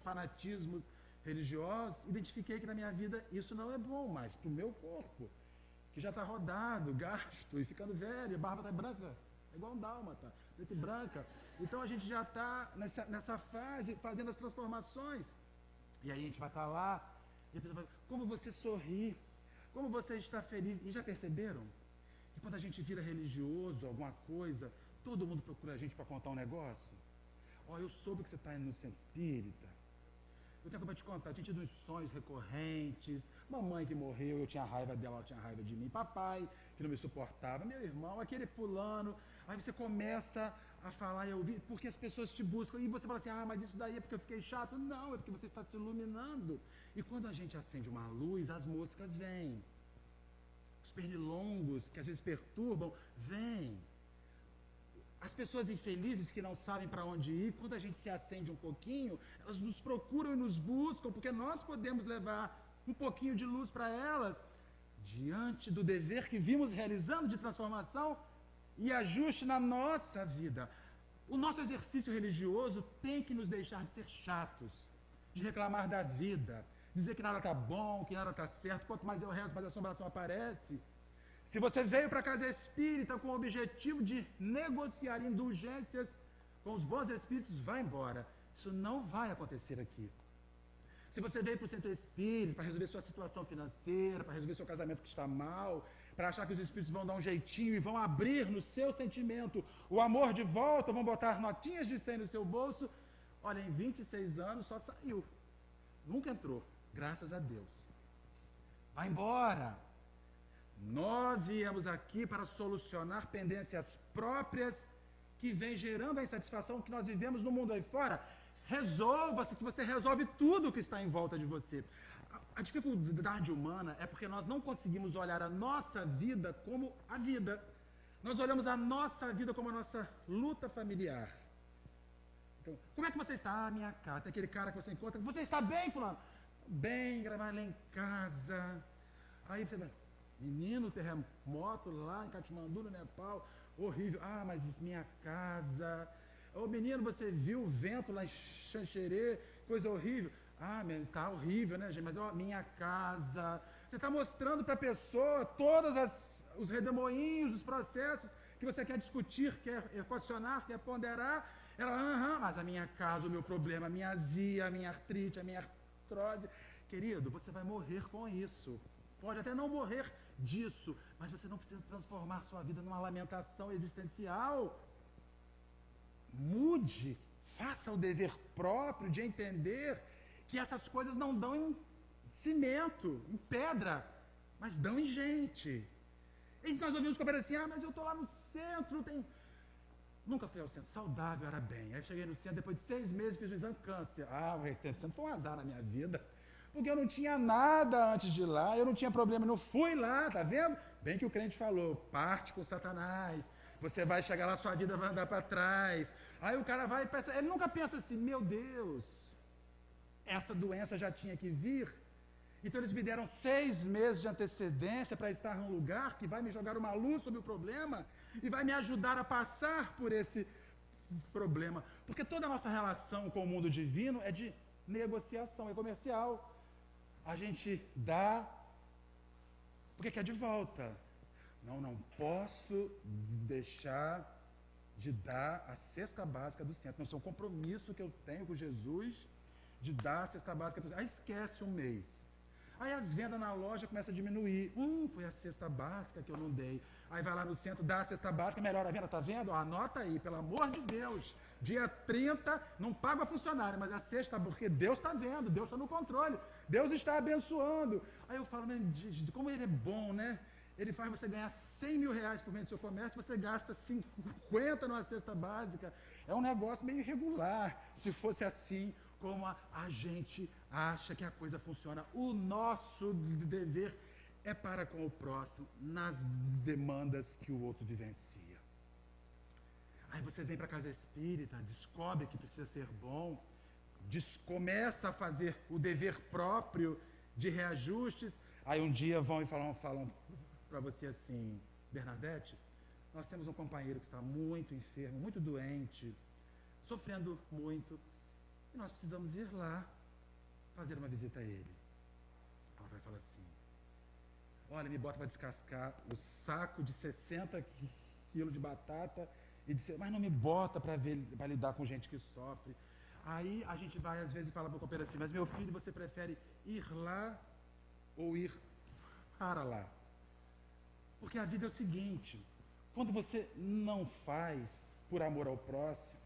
fanatismos religiosos, identifiquei que na minha vida isso não é bom mais para o meu corpo, que já está rodado, gasto e ficando velho, a barba está branca, é igual um dálmata, preta e branca. Então a gente já está nessa fase, fazendo as transformações. E aí a gente vai estar lá, e a pessoa vai, como você sorri, como você está feliz. E já perceberam que quando a gente vira religioso, alguma coisa, todo mundo procura a gente para contar um negócio? Eu soube que você está indo no centro espírita. Eu tenho como te contar, eu tinha tido uns sonhos recorrentes, mamãe que morreu, eu tinha raiva dela, ela tinha raiva de mim, papai que não me suportava, meu irmão, aquele fulano. Aí você começa a falar e ouvir, porque as pessoas te buscam, e você fala assim, mas isso daí é porque eu fiquei chato. Não, é porque você está se iluminando. E quando a gente acende uma luz, as moscas vêm. os pernilongos que às vezes perturbam, vêm. As pessoas infelizes que não sabem para onde ir, quando a gente se acende um pouquinho, elas nos procuram e nos buscam, porque nós podemos levar um pouquinho de luz para elas, diante do dever que vimos realizando de transformação e ajuste na nossa vida. O nosso exercício religioso tem que nos deixar de ser chatos, de reclamar da vida, dizer que nada está bom, que nada está certo, quanto mais eu rezo, mais a assombração aparece. Se você veio para a casa espírita com o objetivo de negociar indulgências com os bons espíritos, vá embora. Isso não vai acontecer aqui. Se você veio para o centro espírita para resolver sua situação financeira, para resolver seu casamento que está mal, para achar que os espíritos vão dar um jeitinho e vão abrir no seu sentimento o amor de volta, vão botar notinhas de 100 no seu bolso, olha, em 26 anos só saiu. Nunca entrou, graças a Deus. Vai embora. Nós viemos aqui para solucionar pendências próprias que vêm gerando a insatisfação que nós vivemos no mundo aí fora. Resolva-se, que você resolve tudo que está em volta de você. A dificuldade humana é porque nós não conseguimos olhar a nossa vida como a vida. Nós olhamos a nossa vida como a nossa luta familiar. Então, como é que você está? Ah, minha cara. Tem aquele cara que você encontra. Você está bem, fulano? Bem, gravar lá em casa. Aí você vai... Menino, terremoto lá em Katmandu, no Nepal, horrível. Ah, mas minha casa. Ô menino, você viu o vento lá em Xanxerê, coisa horrível. Ah, tá horrível, né, gente? Mas ó, minha casa. Você está mostrando para a pessoa todos os redemoinhos, os processos que você quer discutir, quer equacionar, quer ponderar. Ela, mas a minha casa, o meu problema, a minha azia, a minha artrite, a minha artrose. Querido, você vai morrer com isso. Pode até não morrer disso, mas você não precisa transformar sua vida numa lamentação existencial. Mude, faça o dever próprio de entender que essas coisas não dão em cimento, em pedra, mas dão em gente. E nós ouvimos com assim, mas eu estou lá no centro, nunca fui ao centro, saudável, era bem. Aí cheguei no centro, depois de 6 meses fiz o exame câncer. O centro foi um azar na minha vida. Porque eu não tinha nada antes de ir lá, eu não tinha problema, eu não fui lá, tá vendo? Bem que o crente falou, parte com Satanás, você vai chegar lá, sua vida vai andar para trás. Aí o cara vai e pensa, ele nunca pensa assim, meu Deus, essa doença já tinha que vir. Então eles me deram 6 meses de antecedência para estar num lugar que vai me jogar uma luz sobre o problema e vai me ajudar a passar por esse problema. Porque toda a nossa relação com o mundo divino é de negociação, é comercial. A gente dá porque quer de volta. Não posso deixar de dar a cesta básica do centro. Não é um compromisso que eu tenho com Jesus de dar a cesta básica do centro. Aí esquece um mês. Aí as vendas na loja começam a diminuir. Foi a cesta básica que eu não dei. Aí vai lá no centro, dá a cesta básica, melhora a venda, tá vendo? Anota aí, pelo amor de Deus. Dia 30, não paga a funcionária, mas a sexta, porque Deus está vendo, Deus está no controle, Deus está abençoando. Aí eu falo, como ele é bom, né? Ele faz você ganhar 100 mil reais por mês do seu comércio, você gasta 50 numa cesta básica. É um negócio meio irregular, se fosse assim como a gente acha que a coisa funciona. O nosso dever é para com o próximo, nas demandas que o outro vivencia. Aí você vem para a casa espírita, descobre que precisa ser bom, começa a fazer o dever próprio de reajustes. Aí um dia vão e falam para você assim, Bernadette, nós temos um companheiro que está muito enfermo, muito doente, sofrendo muito, e nós precisamos ir lá fazer uma visita a ele. Ela vai falar assim, olha, me bota para descascar o saco de 60 quilos de batata e dizer, mas não me bota para lidar com gente que sofre. Aí a gente vai às vezes e fala para o companheiro assim, mas meu filho, você prefere ir lá ou ir para lá? Porque a vida é o seguinte, quando você não faz por amor ao próximo,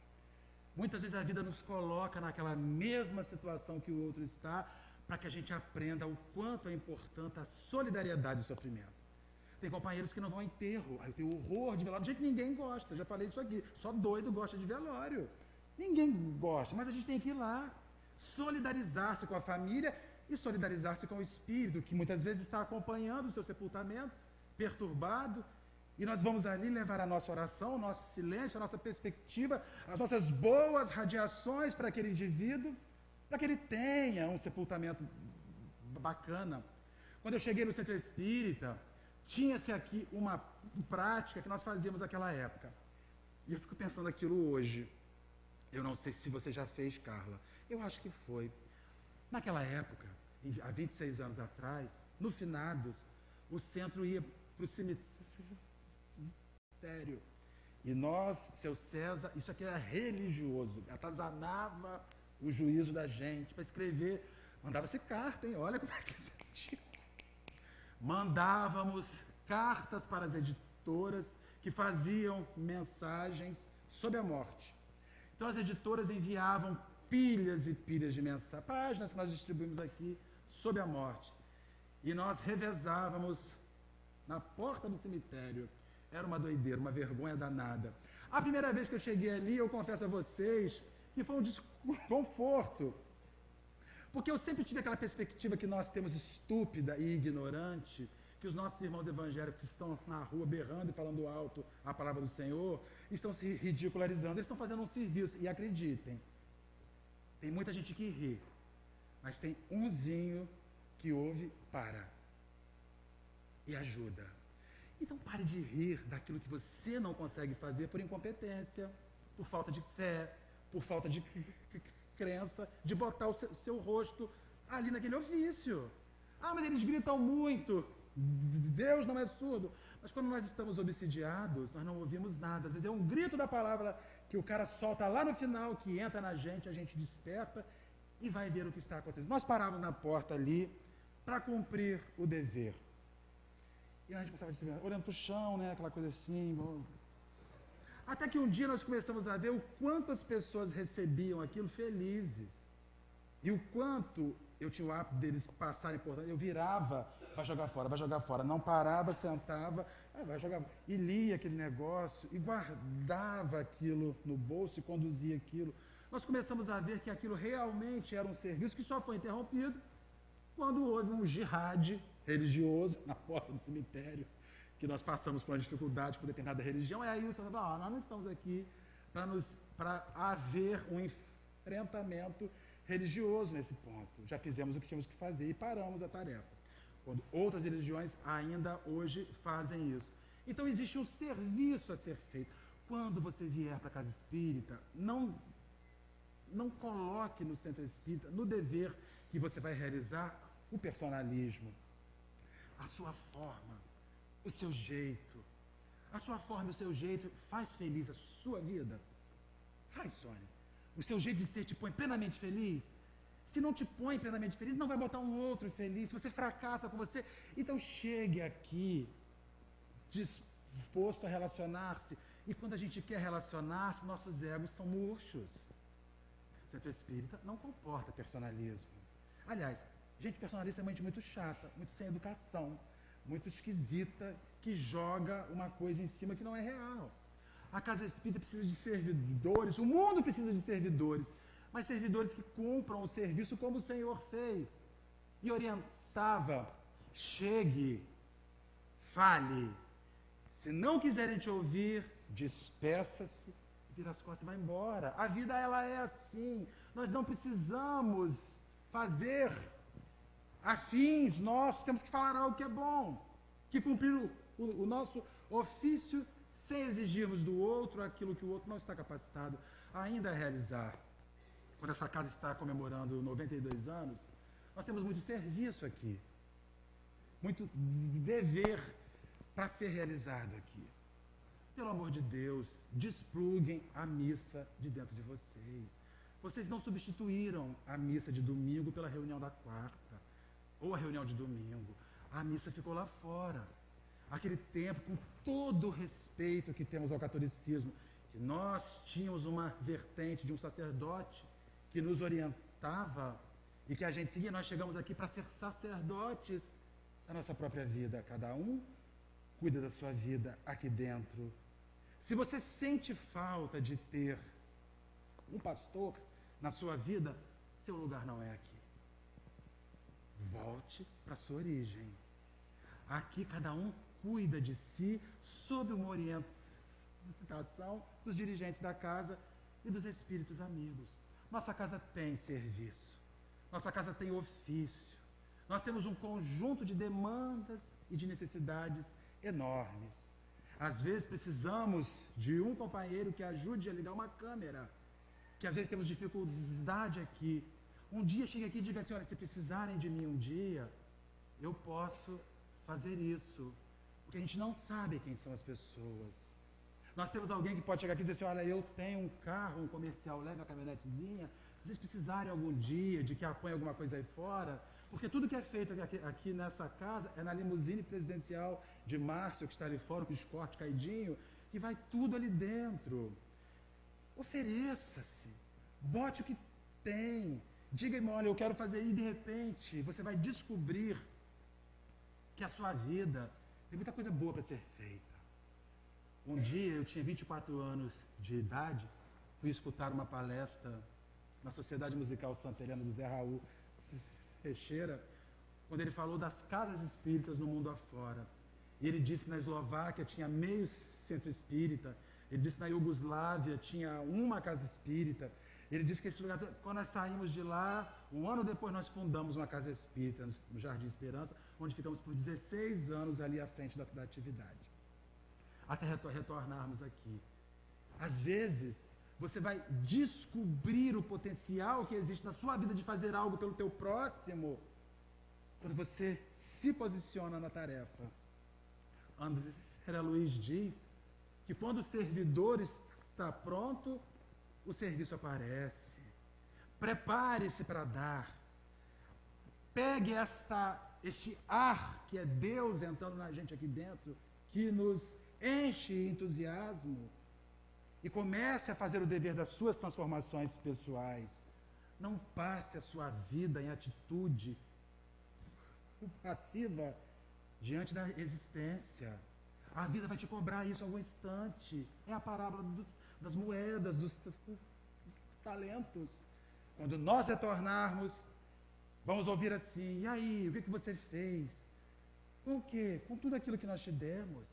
muitas vezes a vida nos coloca naquela mesma situação que o outro está, para que a gente aprenda o quanto é importante a solidariedade e o sofrimento. Tem companheiros que não vão ao enterro, aí eu tenho horror de velório, gente, ninguém gosta, já falei isso aqui, só doido gosta de velório. Ninguém gosta, mas a gente tem que ir lá, solidarizar-se com a família e solidarizar-se com o espírito, que muitas vezes está acompanhando o seu sepultamento, perturbado, e nós vamos ali levar a nossa oração, o nosso silêncio, a nossa perspectiva, as nossas boas radiações para aquele indivíduo, para que ele tenha um sepultamento bacana. Quando eu cheguei no centro espírita, tinha-se aqui uma prática que nós fazíamos naquela época. E eu fico pensando aquilo hoje. Eu não sei se você já fez, Carla. Eu acho que foi. Naquela época, há 26 anos atrás, no finados, o centro ia para o cemitério. E nós, seu César, isso aqui era religioso, atazanava o juízo da gente para escrever. Mandava-se carta, hein? Olha como é que isso é antigo. Mandávamos cartas para as editoras que faziam mensagens sobre a morte. Então as editoras enviavam pilhas e pilhas de mensagens, páginas que nós distribuímos aqui sobre a morte. E nós revezávamos na porta do cemitério. Era uma doideira, uma vergonha danada. A primeira vez que eu cheguei ali, eu confesso a vocês, que foi um desconforto. Porque eu sempre tive aquela perspectiva que nós temos estúpida e ignorante, que os nossos irmãos evangélicos estão na rua berrando e falando alto a palavra do Senhor, estão se ridicularizando, eles estão fazendo um serviço. E acreditem, tem muita gente que ri, mas tem umzinho que ouve, para e ajuda. Então pare de rir daquilo que você não consegue fazer por incompetência, por falta de fé, por falta de crença, de botar o seu rosto ali naquele ofício. Ah, mas eles gritam muito. Deus não é surdo. Mas quando nós estamos obsidiados, nós não ouvimos nada. Às vezes é um grito da palavra que o cara solta lá no final, que entra na gente, a gente desperta e vai ver o que está acontecendo. Nós parávamos na porta ali para cumprir o dever. E a gente começava a dizer, olhando para o chão, né, aquela coisa assim. Até que um dia nós começamos a ver o quanto as pessoas recebiam aquilo felizes. E o quanto eu tinha o hábito deles passarem por... Eu virava, vai jogar fora. Não parava, sentava, vai jogar fora. E lia aquele negócio, e guardava aquilo no bolso, e conduzia aquilo. Nós começamos a ver que aquilo realmente era um serviço que só foi interrompido quando houve um jihad religioso na porta do cemitério, que nós passamos por uma dificuldade com determinada religião, e aí o senhor falou, nós não estamos aqui para haver um enfrentamento religioso nesse ponto. Já fizemos o que tínhamos que fazer e paramos a tarefa. Quando outras religiões ainda hoje fazem isso. Então existe um serviço a ser feito. Quando você vier para a casa espírita, não coloque no centro espírita, no dever que você vai realizar, o personalismo, a sua forma, o seu jeito. A sua forma e o seu jeito faz feliz a sua vida? Faz, Sônia. O seu jeito de ser te põe plenamente feliz? Se não te põe plenamente feliz, não vai botar um outro feliz. Se você fracassa com você, então chegue aqui disposto a relacionar-se. E quando a gente quer relacionar-se, nossos egos são murchos. Centro espírita não comporta personalismo. Aliás, gente personalista é muito chata, muito sem educação, muito esquisita, que joga uma coisa em cima que não é real. A casa espírita precisa de servidores, o mundo precisa de servidores, mas servidores que cumpram o serviço como o Senhor fez. E orientava, chegue, fale. Se não quiserem te ouvir, despeça-se, vira as costas e vai embora. A vida, ela é assim. Nós não precisamos fazer afins nossos, temos que falar algo que é bom, que cumprir o nosso ofício sem exigirmos do outro aquilo que o outro não está capacitado ainda a realizar. Quando essa casa está comemorando 92 anos, nós temos muito serviço aqui, muito dever para ser realizado aqui. Pelo amor de Deus, despluguem a missa de dentro de vocês. Vocês não substituíram a missa de domingo pela reunião da quarta, ou a reunião de domingo. A missa ficou lá fora. Aquele tempo, com todo o respeito que temos ao catolicismo, que nós tínhamos uma vertente de um sacerdote que nos orientava e que a gente seguia, nós chegamos aqui para ser sacerdotes da nossa própria vida. Cada um cuida da sua vida aqui dentro. Se você sente falta de ter um pastor na sua vida, seu lugar não é aqui. Volte para a sua origem. Aqui cada um cuida de si sob uma orientação dos dirigentes da casa e dos espíritos amigos. Nossa casa tem serviço, nossa casa tem ofício, nós temos um conjunto de demandas e de necessidades enormes. Às vezes precisamos de um companheiro que ajude a ligar uma câmera, que às vezes temos dificuldade aqui. Um dia chegue aqui e diga assim, olha, se precisarem de mim um dia, eu posso fazer isso, porque a gente não sabe quem são as pessoas. Nós temos alguém que pode chegar aqui e dizer assim, olha, eu tenho um carro, um comercial, leve a caminhonetezinha, se vocês precisarem algum dia de que apanhe alguma coisa aí fora, porque tudo que é feito aqui nessa casa é na limusine presidencial de Márcio, que está ali fora, com o escorte caidinho, que vai tudo ali dentro. Ofereça-se, bote o que tem, diga-me, olha, eu quero fazer isso, e de repente você vai descobrir que a sua vida tem muita coisa boa para ser feita. Um dia, eu tinha 24 anos de idade, fui escutar uma palestra na Sociedade Musical Santa Helena do Zé Raul Teixeira, quando ele falou das casas espíritas no mundo afora. E ele disse que na Eslováquia tinha meio centro espírita, ele disse que na Iugoslávia tinha uma casa espírita, ele disse que esse lugar, quando nós saímos de lá, um ano depois nós fundamos uma casa espírita no Jardim Esperança, onde ficamos por 16 anos ali à frente da atividade. Até retornarmos aqui. Às vezes, você vai descobrir o potencial que existe na sua vida de fazer algo pelo teu próximo, quando você se posiciona na tarefa. André Luiz diz que quando o servidor está pronto, o serviço aparece. Prepare-se para dar. Pegue este ar que é Deus entrando na gente aqui dentro, que nos enche de entusiasmo, e comece a fazer o dever das suas transformações pessoais. Não passe a sua vida em atitude passiva diante da existência. A vida vai te cobrar isso a algum instante. É a parábola das moedas, dos talentos. Quando nós retornarmos, vamos ouvir assim, e aí, o que você fez? Com o quê? Com tudo aquilo que nós te demos.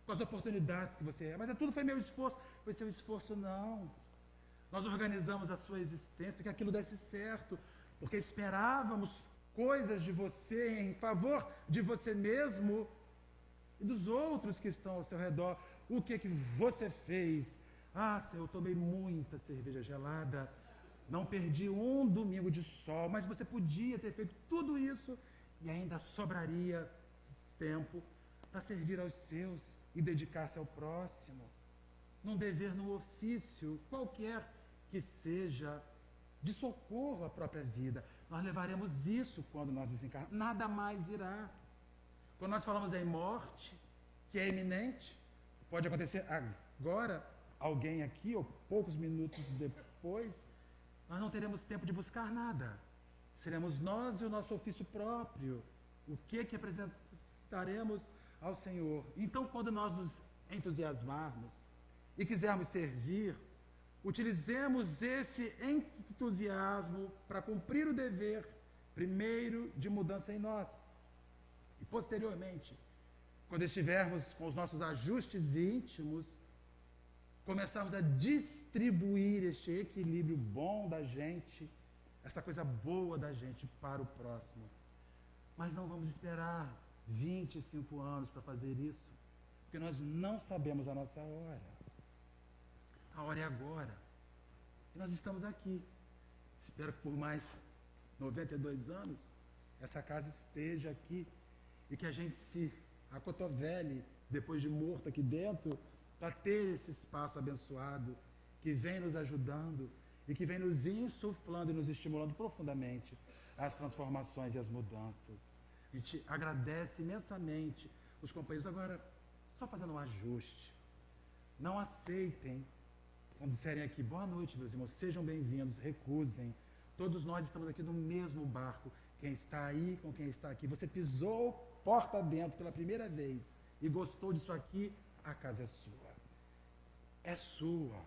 Com as oportunidades que você... Mas tudo foi meu esforço. Foi seu esforço, não. Nós organizamos a sua existência para que aquilo desse certo, porque esperávamos coisas de você em favor de você mesmo e dos outros que estão ao seu redor. O que você fez? Ah, Senhor, eu tomei muita cerveja gelada, não perdi um domingo de sol, mas você podia ter feito tudo isso e ainda sobraria tempo para servir aos seus e dedicar-se ao próximo, num dever, num ofício, qualquer que seja, de socorro à própria vida. Nós levaremos isso quando nós desencarnarmos, nada mais irá. Quando nós falamos em morte, que é iminente, pode acontecer agora, alguém aqui, ou poucos minutos depois, nós não teremos tempo de buscar nada. Seremos nós e o nosso ofício próprio. O que apresentaremos ao Senhor? Então, quando nós nos entusiasmarmos e quisermos servir, utilizemos esse entusiasmo para cumprir o dever, primeiro, de mudança em nós. E, posteriormente, quando estivermos com os nossos ajustes íntimos, começarmos a distribuir este equilíbrio bom da gente, essa coisa boa da gente para o próximo. Mas não vamos esperar 25 anos para fazer isso, porque nós não sabemos a nossa hora. A hora é agora. E nós estamos aqui. Espero que por mais 92 anos, essa casa esteja aqui e que a gente se acotovele, depois de morto aqui dentro, para ter esse espaço abençoado que vem nos ajudando e que vem nos insuflando e nos estimulando profundamente às transformações e às mudanças. A gente agradece imensamente os companheiros. Agora, só fazendo um ajuste, não aceitem, quando disserem aqui, boa noite, meus irmãos, sejam bem-vindos, recusem. Todos nós estamos aqui no mesmo barco, quem está aí com quem está aqui. Você pisou porta dentro pela primeira vez e gostou disso aqui, a casa é sua. É sua.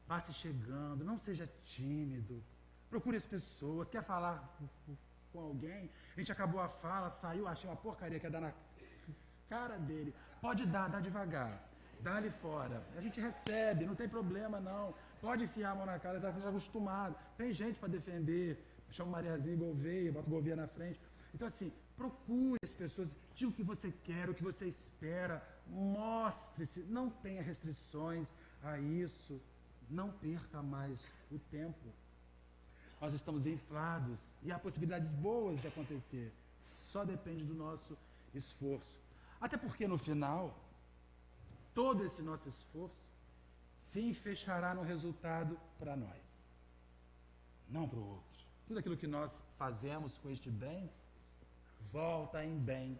Passe chegando, não seja tímido. Procure as pessoas. Quer falar com alguém? A gente acabou a fala, saiu, achei uma porcaria que ia dar na cara dele. Pode dar, dá devagar. Dá ali fora. A gente recebe, não tem problema não. Pode enfiar a mão na cara, está acostumado. Tem gente para defender. Chama Mariazinha Gouveia, bota o Gouveia na frente. Então, assim, procure as pessoas, diga o que você quer, o que você espera, mostre-se, não tenha restrições a isso, não perca mais o tempo. Nós estamos inflados e há possibilidades boas de acontecer, só depende do nosso esforço. Até porque no final, todo esse nosso esforço se fechará no resultado para nós, não para o outro. Tudo aquilo que nós fazemos com este bem, volta em bem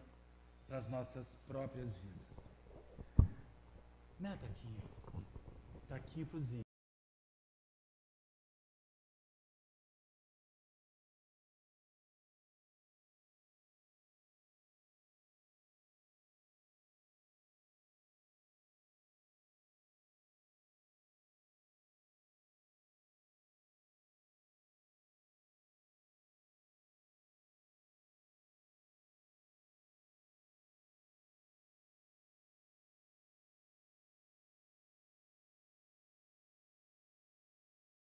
para as nossas próprias vidas. Né, tá aqui para os índios.